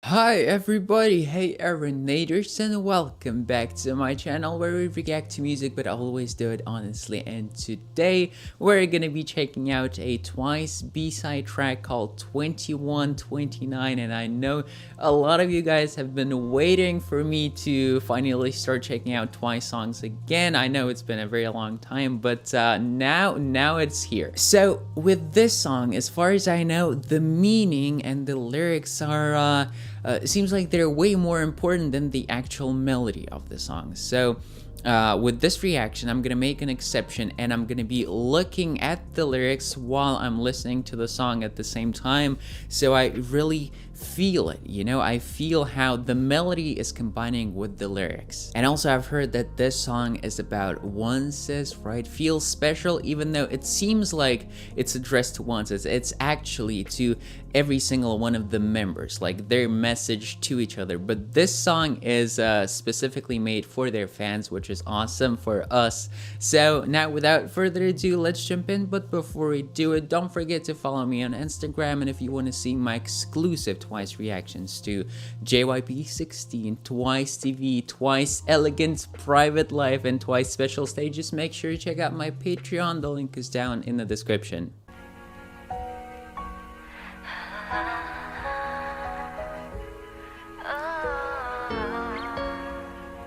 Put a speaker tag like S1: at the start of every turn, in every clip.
S1: Hi everybody, hey Aaronators, and welcome back to my channel where we react to music but always do it honestly. And today we're gonna be checking out a Twice B-side track called 2129, and I know a lot of you guys have been waiting for me to finally start checking out Twice songs again. I know it's been a very long time, but now it's here. So with this song, as far as I know, the meaning and the lyrics are it seems like they're way more important than the actual melody of the song. So with this reaction, I'm gonna make an exception and I'm gonna be looking at the lyrics while I'm listening to the song at the same time, so I really feel it, you know. I feel how the melody is combining with the lyrics. And also I've heard that this song is about onces, right? Feels special, even though it seems like it's addressed to onces. It's actually to every single one of the members, like their message to each other. But this song is specifically made for their fans, which is awesome for us. So now without further ado, let's jump in. But before we do it, don't forget to follow me on Instagram, and if you want to see my exclusive Twice reactions to JYP16, Twice TV, Twice Elegant Private Life, and Twice Special Stages, make sure to check out my Patreon. The link is down in the description.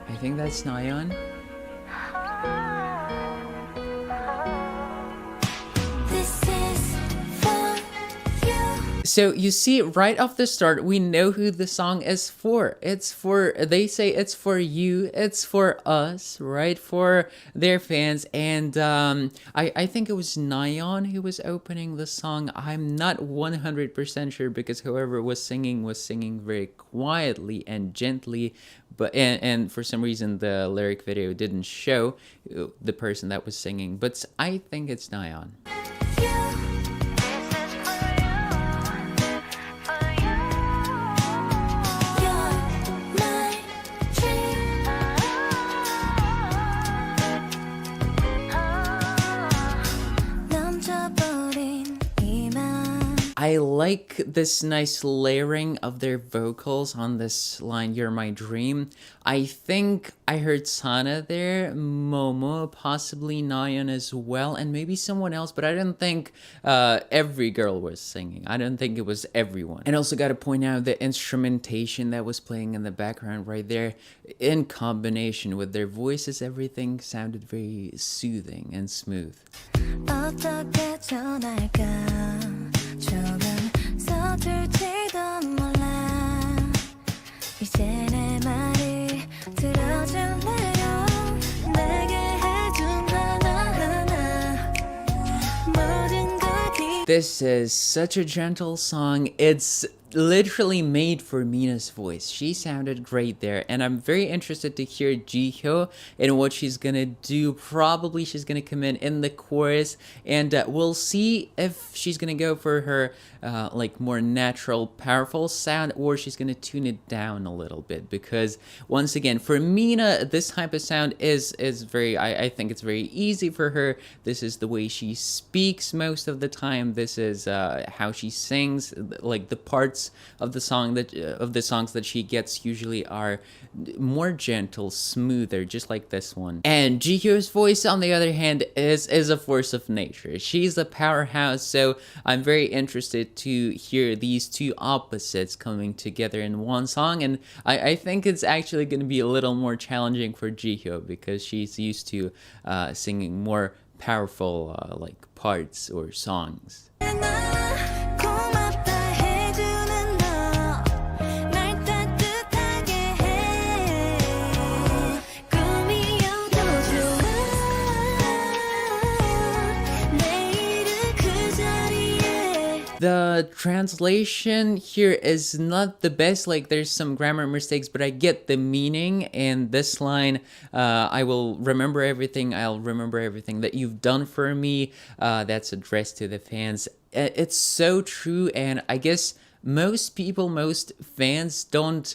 S1: I think that's Nyan. So you see, right off the start, we know who the song is for. It's for, they say it's for you, it's for us, right? For their fans. And I think it was Nyan who was opening the song. I'm not 100% sure, because whoever was singing very quietly and gently. But and for some reason the lyric video didn't show the person that was singing. But I think it's Nyan. I like this nice layering of their vocals on this line, "You're my dream." I think I heard Sana there, Momo, possibly Nayeon as well, and maybe someone else, but I didn't think every girl was singing. I don't think it was everyone. And also gotta point out the instrumentation that was playing in the background right there, in combination with their voices, everything sounded very soothing and smooth. This is such a gentle song. It's literally made for Mina's voice. She sounded great there, and I'm very interested to hear Jihyo and what she's gonna do. Probably she's gonna come in the chorus, and we'll see if she's gonna go for her like more natural, powerful sound, or she's gonna tune it down a little bit. Because once again, for Mina, this type of sound is very, I think it's very easy for her. This is the way she speaks most of the time. This is how she sings. Like the parts of the song that the songs that she gets usually are more gentle, smoother, just like this one. And Jihyo's voice, on the other hand, is a force of nature. She's a powerhouse, so I'm very interested to hear these two opposites coming together in one song. And I think it's actually going to be a little more challenging for Jihyo, because she's used to singing more powerful like parts or songs. The translation here is not the best, like there's some grammar mistakes, but I get the meaning. And this line, I will remember everything, I'll remember everything that you've done for me, that's addressed to the fans. It's so true, and I guess most fans don't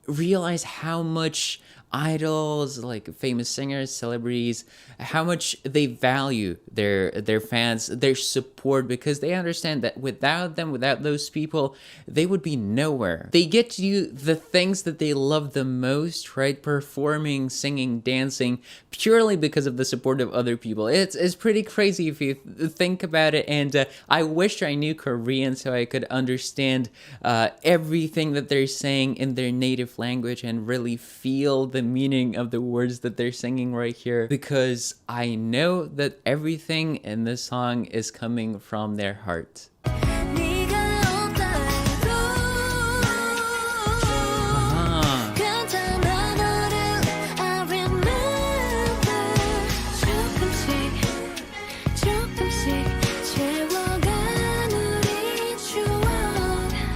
S1: realize how much idols, like famous singers, celebrities, how much they value their fans, their support, because they understand that without them, without those people, they would be nowhere. They get to do the things that they love the most, right? Performing, singing, dancing, purely because of the support of other people. It's pretty crazy if you think about it, and I wish I knew Korean so I could understand everything that they're saying in their native language and really feel the meaning of the words that they're singing right here, because I know that everything in this song is coming from their heart.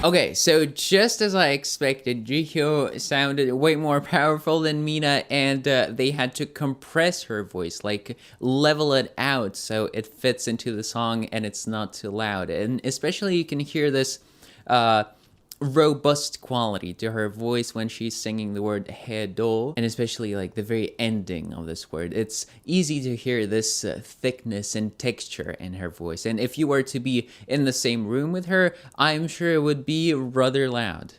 S1: Okay, so just as I expected, Jihyo sounded way more powerful than Mina, and they had to compress her voice, like level it out so it fits into the song and it's not too loud. And especially you can hear this robust quality to her voice when she's singing the word hedo, and especially like the very ending of this word. It's easy to hear this thickness and texture in her voice, and if you were to be in the same room with her, I'm sure it would be rather loud.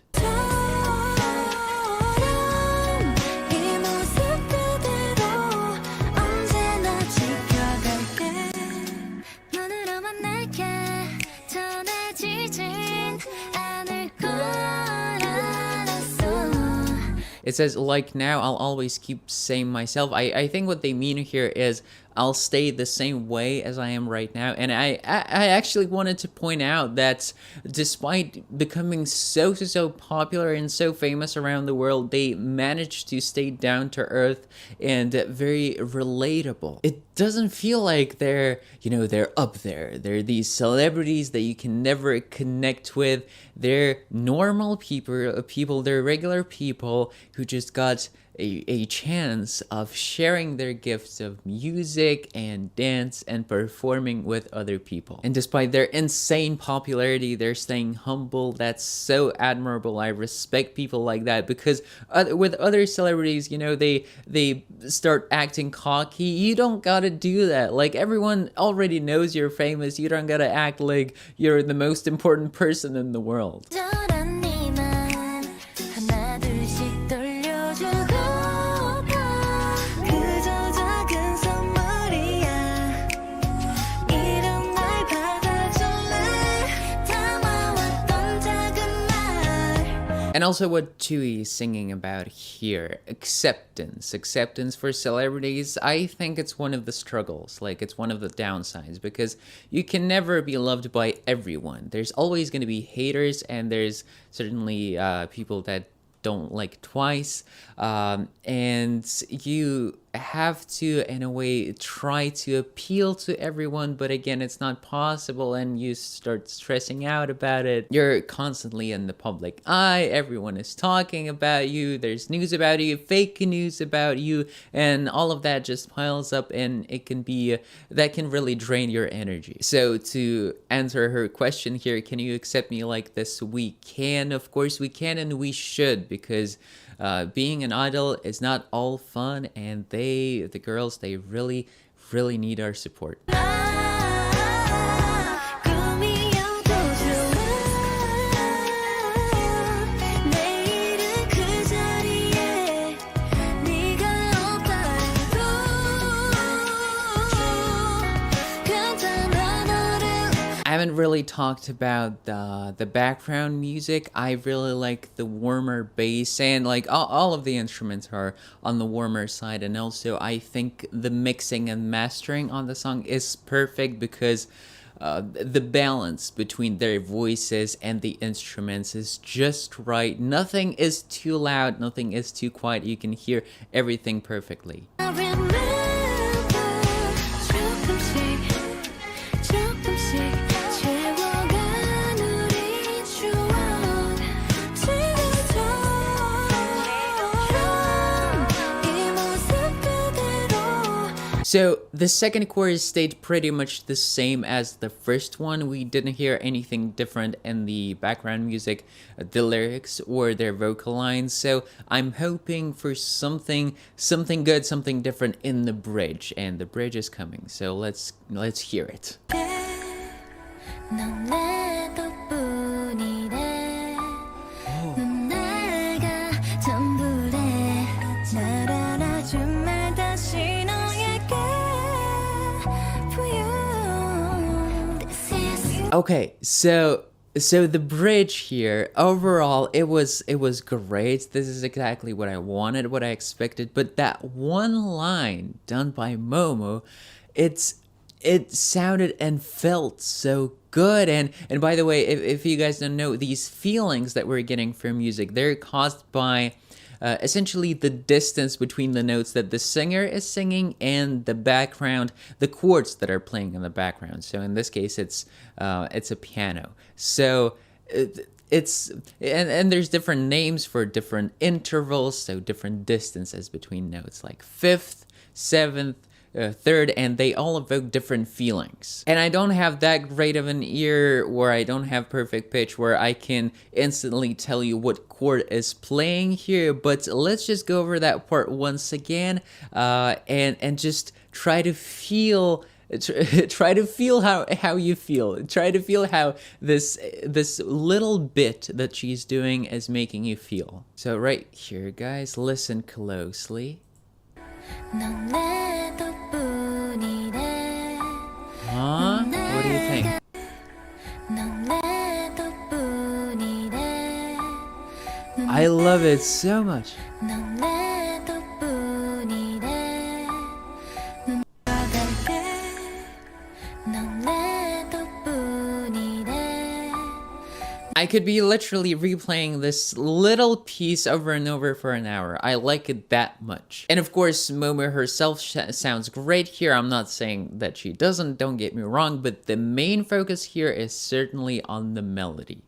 S1: It says, like now, I'll always keep saying myself. I think what they mean here is I'll stay the same way as I am right now. And I actually wanted to point out that despite becoming so popular and so famous around the world, they managed to stay down to earth and very relatable. It doesn't feel like they're up there. They're these celebrities that you can never connect with. They're normal people, they're regular people who just got a chance of sharing their gifts of music and dance and performing with other people. And despite their insane popularity, they're staying humble. That's so admirable. I respect people like that, because with other celebrities, they start acting cocky. You don't gotta do that. Like, everyone already knows you're famous. You don't gotta act like you're the most important person in the world. And also what Tui is singing about here, acceptance for celebrities. I think it's one of the struggles, like it's one of the downsides, because you can never be loved by everyone. There's always going to be haters, and there's certainly people that don't like TWICE, and you have to, in a way, try to appeal to everyone, but again, it's not possible, and you start stressing out about it. You're constantly in the public eye, everyone is talking about you, there's news about you, fake news about you, and all of that just piles up, and that can really drain your energy. So to answer her question here, can you accept me like this? We can, of course we can, and we should, because being an idol is not all fun, and the girls, they really need our support. I haven't really talked about the background music. I really like the warmer bass, and like all of the instruments are on the warmer side, and also I think the mixing and mastering on the song is perfect, because the balance between their voices and the instruments is just right. Nothing is too loud, nothing is too quiet. You can hear everything perfectly. So the second chorus stayed pretty much the same as the first one. We didn't hear anything different in the background music, the lyrics, or their vocal lines. So I'm hoping for something good, something different in the bridge, and the bridge is coming. So let's hear it. Okay, so the bridge here, overall, it was great. This is exactly what I wanted, what I expected. But that one line done by Momo, it sounded and felt so good. And by the way, if you guys don't know, these feelings that we're getting from music, they're caused by essentially the distance between the notes that the singer is singing and the background, the chords that are playing in the background. So in this case, it's a piano. So it's and there's different names for different intervals, so different distances between notes, like fifth, seventh, third, and they all evoke different feelings. And I don't have that great of an ear, or I don't have perfect pitch where I can instantly tell you what chord is playing here, but let's just go over that part once again, and just try to feel how you feel. Try to feel how this little bit that she's doing is making you feel. So right here, guys, listen closely. Huh? What do you think? I love it so much. I could be literally replaying this little piece over and over for an hour. I like it that much. And of course, Momo herself sounds great here. I'm not saying that she doesn't, don't get me wrong, but the main focus here is certainly on the melody.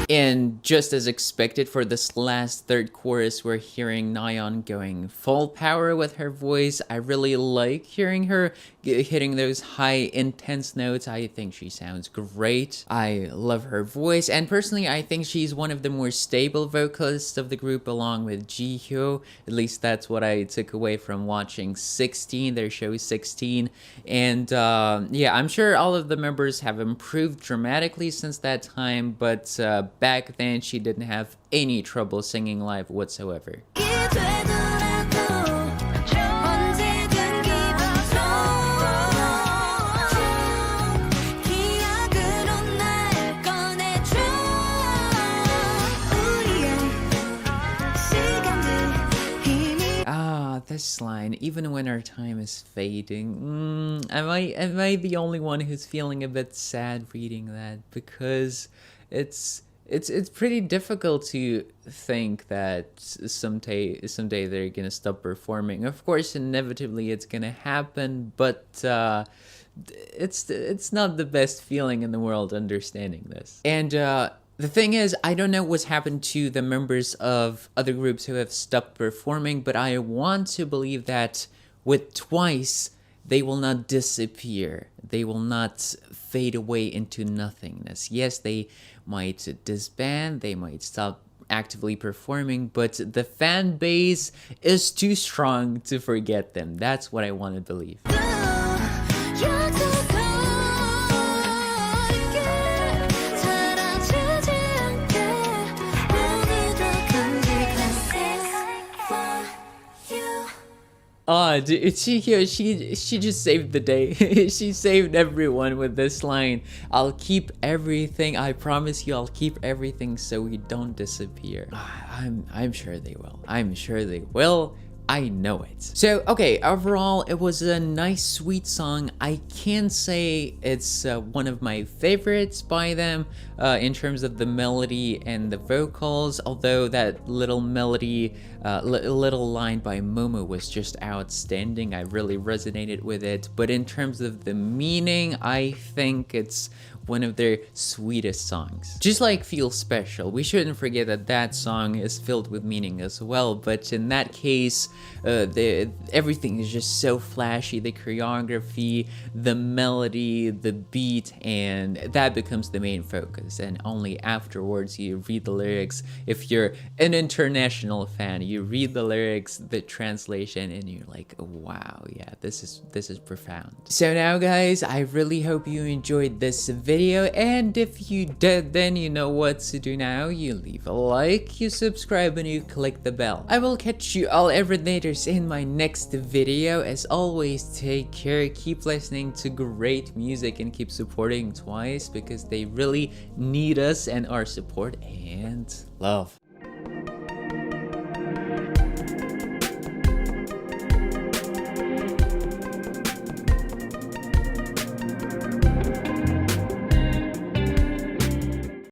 S1: And just as expected for this last third chorus, we're hearing Nayeon going full power with her voice. I really like hearing her hitting those high intense notes. I think she sounds great. I love her voice, and personally I think she's one of the more stable vocalists of the group, along with Jihyo. At least that's what I took away from watching 16, their show 16. And yeah, I'm sure all of the members have improved dramatically since that time, but back then she didn't have any trouble singing live whatsoever. This line, even when our time is fading, am I the only one who's feeling a bit sad reading that? Because it's pretty difficult to think that someday they're gonna stop performing. Of course, inevitably it's gonna happen, but it's not the best feeling in the world understanding this. And the thing is, I don't know what's happened to the members of other groups who have stopped performing, but I want to believe that with Twice, they will not disappear. They will not fade away into nothingness. Yes, they might disband, they might stop actively performing, but the fan base is too strong to forget them. That's what I want to believe. She just saved the day. She saved everyone with this line. I'll keep everything. I promise you, I'll keep everything so we don't disappear. I'm sure they will. I'm sure they will. I know it. So, okay, overall, it was a nice, sweet song. I can't say it's one of my favorites by them in terms of the melody and the vocals, although that little melody, little line by Momo was just outstanding. I really resonated with it. But in terms of the meaning, I think it's one of their sweetest songs. Just like Feel Special, we shouldn't forget that that song is filled with meaning as well, but in that case, everything is just so flashy, the choreography, the melody, the beat, and that becomes the main focus, and only afterwards you read the lyrics. If you're an international fan, you read the lyrics, the translation, and you're like, wow, yeah, this is profound. So now guys, I really hope you enjoyed this video, and if you did, then you know what to do now. You leave a like, you subscribe, and you click the bell. I will catch you all Everydaters in my next video. As always, take care, keep listening to great music, and keep supporting Twice because they really need us and our support and love.